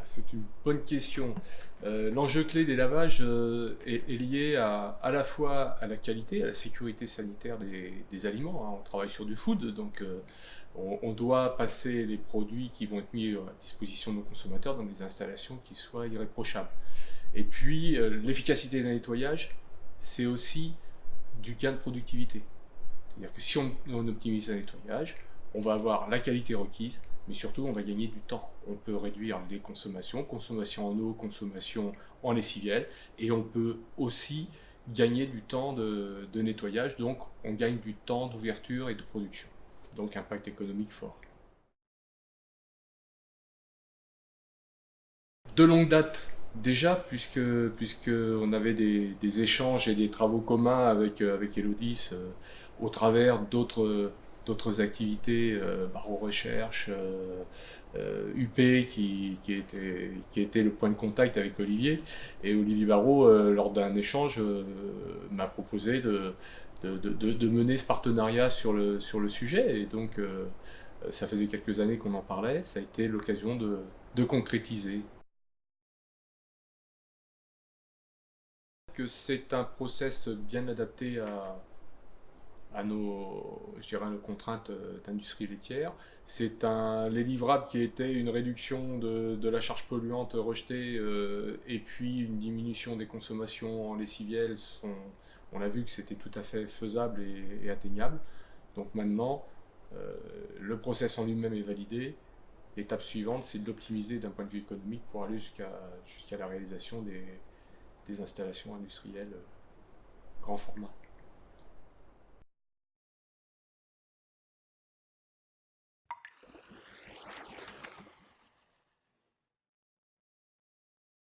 C'est une bonne question. L'enjeu clé des lavages est lié à la fois à la qualité, à la sécurité sanitaire des aliments, hein. On travaille sur du food, donc on doit passer les produits qui vont être mis à disposition de nos consommateurs dans des installations qui soient irréprochables. Et puis l'efficacité d'un nettoyage, c'est aussi du gain de productivité. C'est-à-dire que si on optimise un nettoyage, on va avoir la qualité requise, mais surtout on va gagner du temps. On peut réduire les consommations, consommation en eau, consommation en lessivielle, et on peut aussi gagner du temps de nettoyage, donc on gagne du temps d'ouverture et de production. Donc impact économique fort. De longue date déjà, puisque on avait des échanges et des travaux communs avec Elodis au travers d'autres activités, Barreau Recherche, UP qui était le point de contact avec Olivier. Et Olivier Barrault, lors d'un échange, m'a proposé de mener ce partenariat sur le sujet. Et donc, ça faisait quelques années qu'on en parlait. Ça a été l'occasion de concrétiser. Que c'est un process bien adapté je dirais, à nos contraintes d'industrie laitière. Les livrables qui étaient une réduction de la charge polluante rejetée et puis une diminution des consommations en lessivielle, on a vu que c'était tout à fait faisable et atteignable. Donc maintenant, le process en lui-même est validé. L'étape suivante, c'est de l'optimiser d'un point de vue économique pour aller jusqu'à la réalisation des installations industrielles grand format.